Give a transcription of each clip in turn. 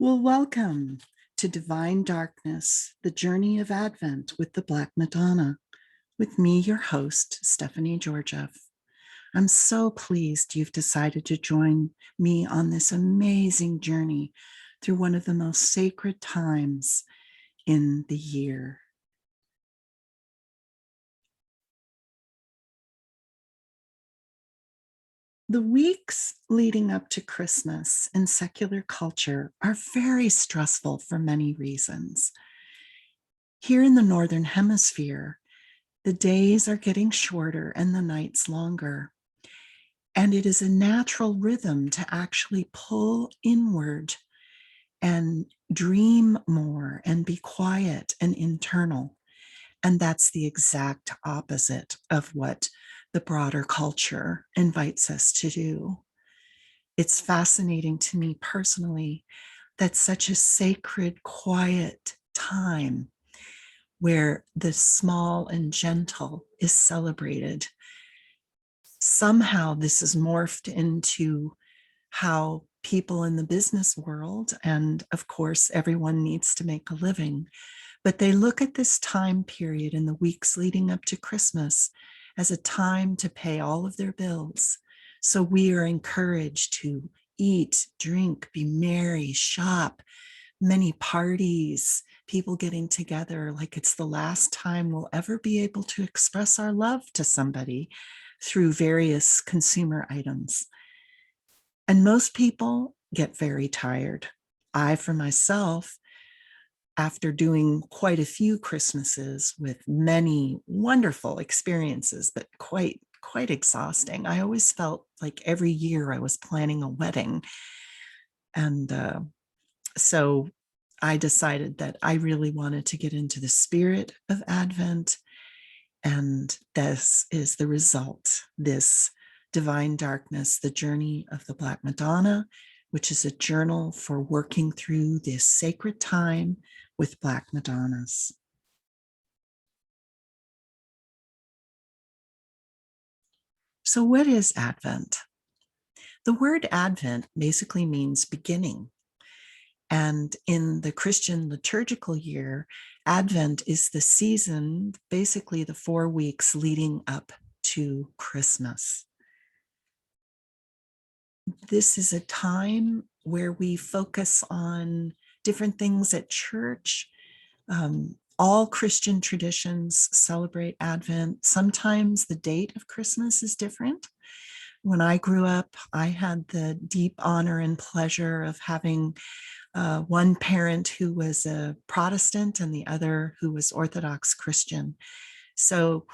Well, welcome to Divine Darkness, the journey of Advent with the Black Madonna, with me, your host, Stephanie Georgiev. I'm so pleased you've decided to join me on this amazing journey through one of the most sacred times in the year. The weeks leading up to Christmas in secular culture are very stressful for many reasons. Here in the Northern Hemisphere, the days are getting shorter and the nights longer. And it is a natural rhythm to actually pull inward and dream more and be quiet and internal. And that's the exact opposite of what the broader culture invites us to do. It's fascinating to me personally that such a sacred, quiet time where the small and gentle is celebrated. Somehow this is morphed into how people in the business world, and of course, everyone needs to make a living, but they look at this time period in the weeks leading up to Christmas as a time to pay all of their bills. So we are encouraged to eat, drink, be merry, shop, many parties, people getting together like it's the last time we'll ever be able to express our love to somebody through various consumer items. And most people get very tired. I, for myself, after doing quite a few Christmases with many wonderful experiences, but quite exhausting, I always felt like every year I was planning a wedding. And so I decided that I really wanted to get into the spirit of Advent. And this is the result, this Divine Darkness, the journey of the Black Madonna, which is a journal for working through this sacred time with Black Madonnas. So what is Advent? The word Advent basically means beginning. And in the Christian liturgical year, Advent is the season, basically the 4 weeks leading up to Christmas. This is a time where we focus on different things at church. All Christian traditions celebrate Advent. Sometimes the date of Christmas is different. When I grew up, I had the deep honor and pleasure of having one parent who was a Protestant and the other who was Orthodox Christian. So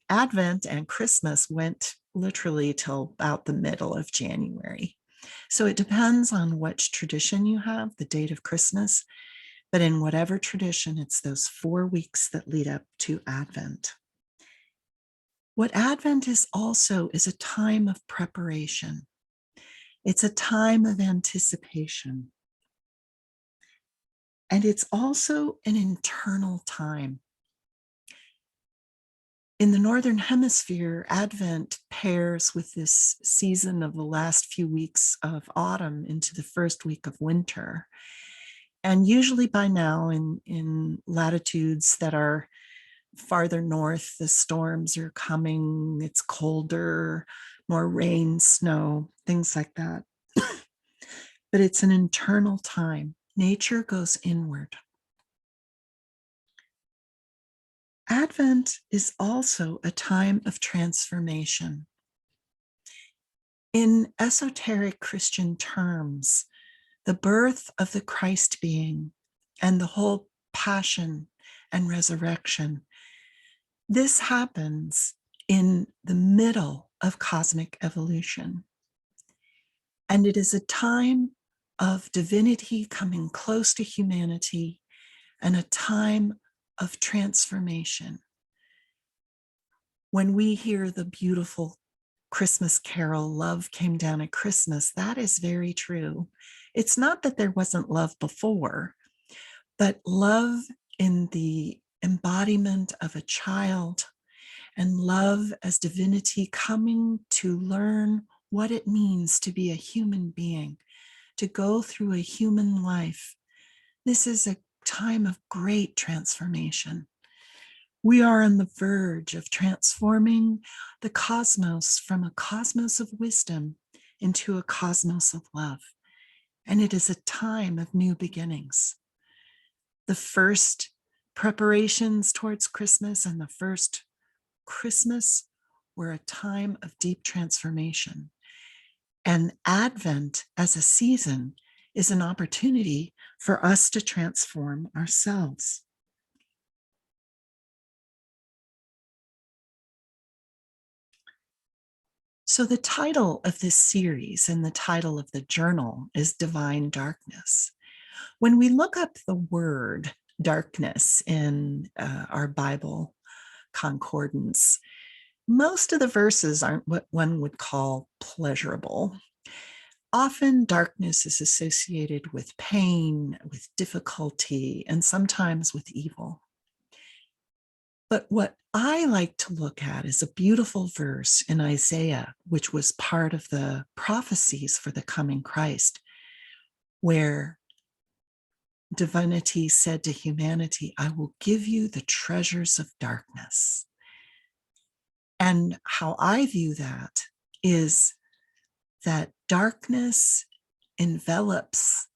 Advent and Christmas went literally till about the middle of January. So it depends on which tradition you have, the date of Christmas, but in whatever tradition, it's those 4 weeks that lead up to Advent. What Advent is also is a time of preparation. It's a time of anticipation. And it's also an internal time. In the Northern Hemisphere, Advent pairs with this season of the last few weeks of autumn into the first week of winter. And usually by now in latitudes that are farther north, the storms are coming, it's colder, more rain, snow, things like that. But it's an internal time. Nature goes inward. Advent is also a time of transformation. In esoteric Christian terms, the birth of the Christ being and the whole passion and resurrection, this happens in the middle of cosmic evolution. And it is a time of divinity coming close to humanity and a time of transformation. When we hear the beautiful Christmas carol, "Love Came Down at Christmas," that is very true. It's not that there wasn't love before, but love in the embodiment of a child and love as divinity coming to learn what it means to be a human being, to go through a human life. This is a time of great transformation. We are on the verge of transforming the cosmos from a cosmos of wisdom into a cosmos of love. And it is a time of new beginnings. The first preparations towards Christmas and the first Christmas were a time of deep transformation. And Advent as a season is an opportunity for us to transform ourselves. So the title of this series and the title of the journal is Divine Darkness. When we look up the word darkness in our Bible concordance, most of the verses aren't what one would call pleasurable. Often darkness is associated with pain, with difficulty, and sometimes with evil. But what I like to look at is a beautiful verse in Isaiah, which was part of the prophecies for the coming Christ, where divinity said to humanity, I will give you the treasures of darkness. And how I view that is that darkness envelops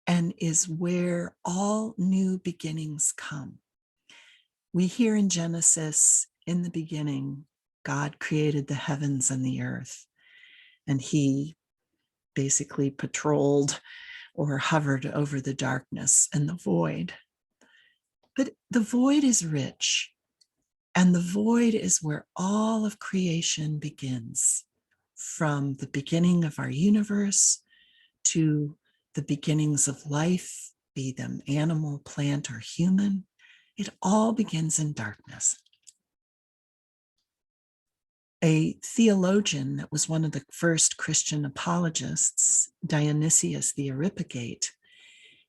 and is where all new beginnings come. We hear in Genesis, in the beginning, God created the heavens and the earth, and he basically patrolled or hovered over the darkness and the void. But the void is rich, and the void is where all of creation begins, from the beginning of our universe to the beginnings of life, be them animal, plant, or human. It all begins in darkness. A theologian that was one of the first Christian apologists, Dionysius the Areopagite,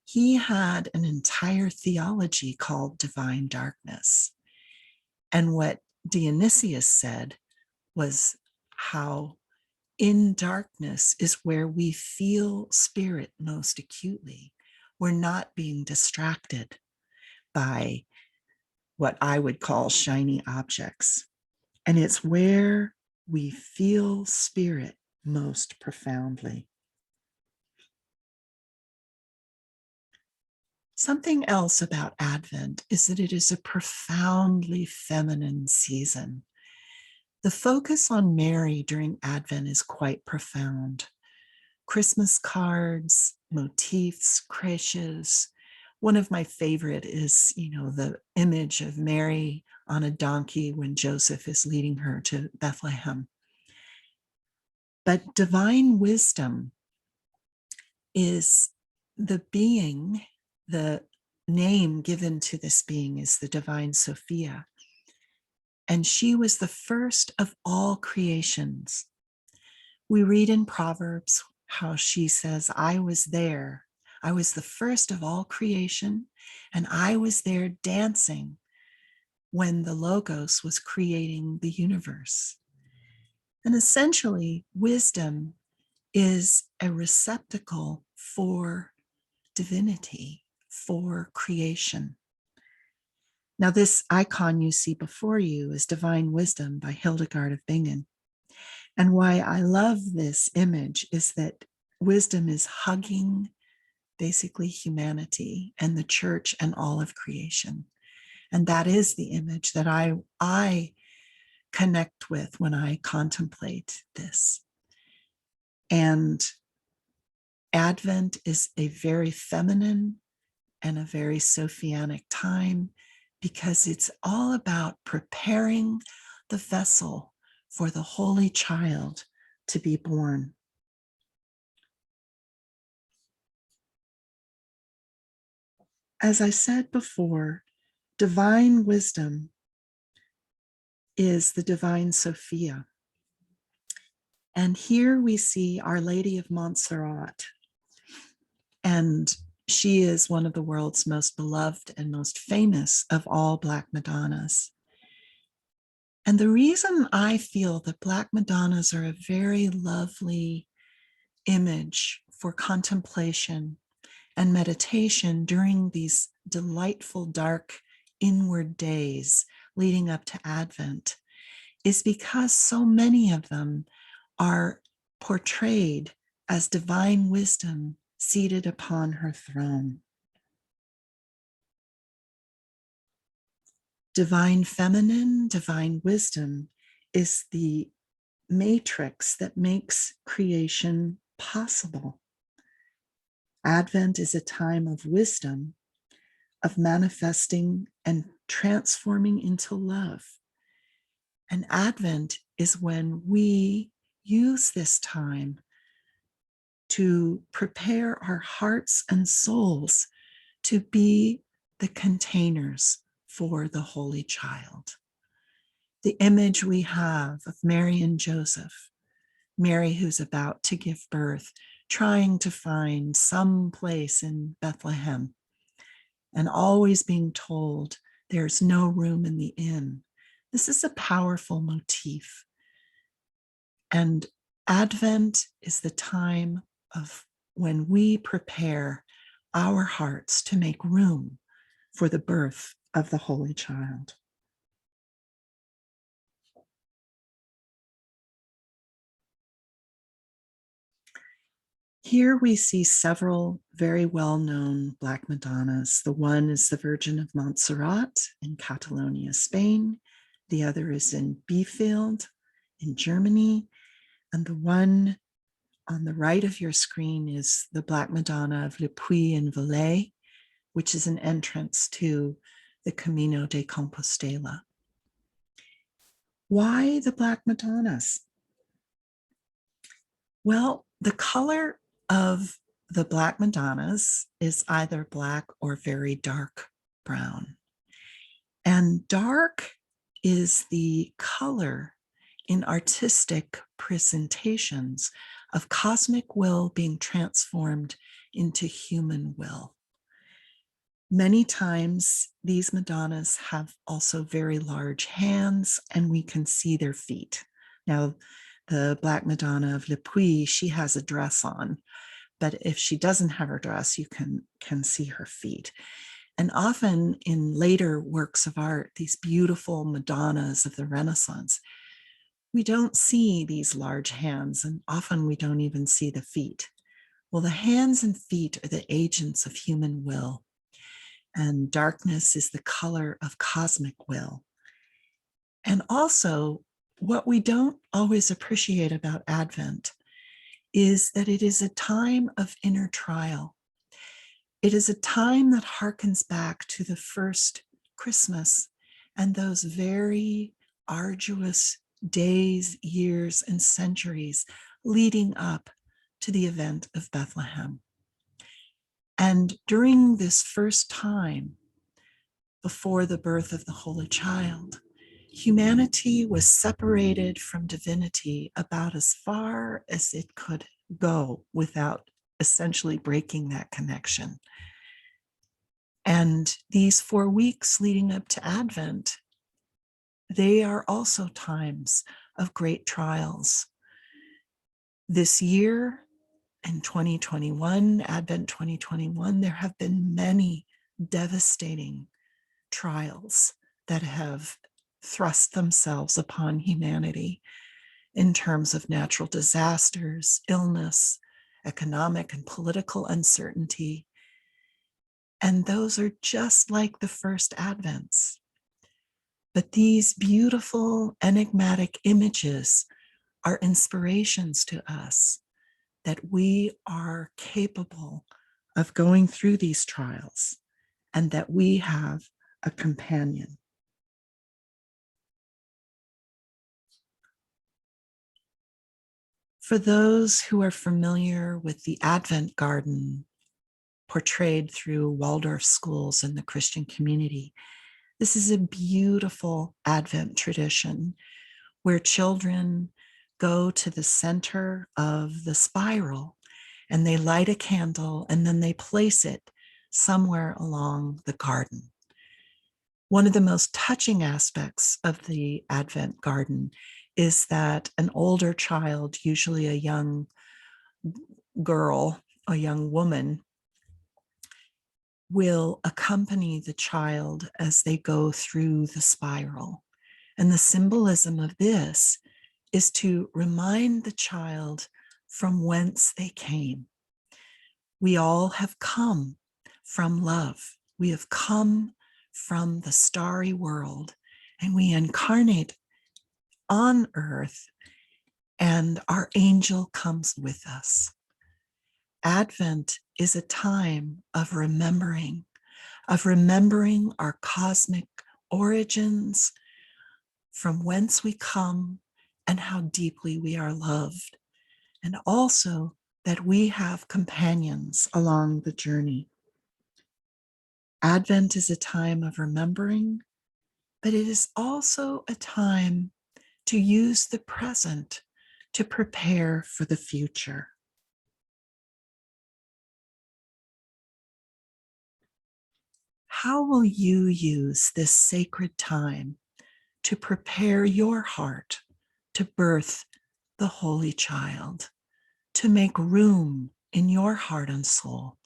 he had an entire theology called divine darkness. And what Dionysius said was how in darkness is where we feel spirit most acutely. We're not being distracted by what I would call shiny objects. And it's where we feel spirit most profoundly. Something else about Advent is that it is a profoundly feminine season. The focus on Mary during Advent is quite profound. Christmas cards, motifs, creches. One of my favorite is, the image of Mary on a donkey when Joseph is leading her to Bethlehem. But divine wisdom is the being, the name given to this being is the divine Sophia. And she was the first of all creations. We read in Proverbs how she says, I was there. I was the first of all creation, and I was there dancing when the Logos was creating the universe. And essentially, wisdom is a receptacle for divinity, for creation. Now, this icon you see before you is Divine Wisdom by Hildegard of Bingen. And why I love this image is that wisdom is hugging basically humanity and the church and all of creation. And that is the image that I connect with when I contemplate this. And Advent is a very feminine and a very Sophianic time because it's all about preparing the vessel for the Holy Child to be born. As I said before, divine wisdom is the divine Sophia. And here we see Our Lady of Montserrat. And she is one of the world's most beloved and most famous of all Black Madonnas. And the reason I feel that Black Madonnas are a very lovely image for contemplation and meditation during these delightful, dark, inward days leading up to Advent is because so many of them are portrayed as divine wisdom seated upon her throne. Divine feminine, divine wisdom is the matrix that makes creation possible. Advent is a time of wisdom, of manifesting and transforming into love. And Advent is when we use this time to prepare our hearts and souls to be the containers for the Holy Child. The image we have of Mary and Joseph, Mary who's about to give birth, trying to find some place in Bethlehem, and always being told there's no room in the inn. This is a powerful motif. And Advent is the time of when we prepare our hearts to make room for the birth of the Holy Child. Here we see several very well-known Black Madonnas. The one is the Virgin of Montserrat in Catalonia, Spain. The other is in Bielefeld in Germany. And the one on the right of your screen is the Black Madonna of Le Puy in Valais, which is an entrance to the Camino de Compostela. Why the Black Madonnas? Well, the color of the Black Madonnas is either black or very dark brown. And dark is the color in artistic presentations of cosmic will being transformed into human will. Many times, these Madonnas have also very large hands, and we can see their feet. Now, the Black Madonna of Le Puy, she has a dress on, but if she doesn't have her dress, you can see her feet. And often in later works of art, these beautiful Madonnas of the Renaissance, we don't see these large hands, and often we don't even see the feet. Well, the hands and feet are the agents of human will, and darkness is the color of cosmic will. And also, what we don't always appreciate about Advent is that it is a time of inner trial. It is a time that harkens back to the first Christmas and those very arduous days, years, and centuries leading up to the event of Bethlehem. And during this first time, before the birth of the Holy Child, humanity was separated from divinity about as far as it could go without essentially breaking that connection. And these 4 weeks leading up to Advent, they are also times of great trials. This year, in 2021, Advent 2021, there have been many devastating trials that have thrust themselves upon humanity in terms of natural disasters, illness, economic and political uncertainty. And those are just like the first Advents. But these beautiful, enigmatic images are inspirations to us that we are capable of going through these trials and that we have a companion. For those who are familiar with the Advent garden portrayed through Waldorf schools in the Christian community, this is a beautiful Advent tradition where children go to the center of the spiral and they light a candle and then they place it somewhere along the garden. One of the most touching aspects of the Advent garden is that an older child, usually a young girl, a young woman, will accompany the child as they go through the spiral. And the symbolism of this is to remind the child from whence they came. We all have come from love. We have come from the starry world, and we incarnate on earth, and our angel comes with us. Advent is a time of remembering our cosmic origins, from whence we come, and how deeply we are loved, and also that we have companions along the journey. Advent is a time of remembering, but it is also a time to use the present to prepare for the future. How will you use this sacred time to prepare your heart to birth the Holy Child, to make room in your heart and soul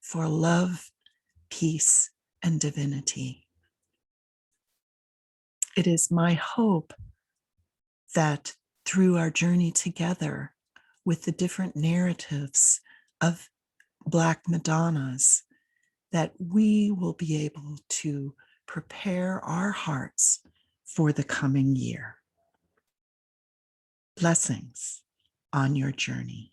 for love, peace, and divinity? It is my hope that through our journey together with the different narratives of Black Madonnas, that we will be able to prepare our hearts for the coming year. Blessings on your journey.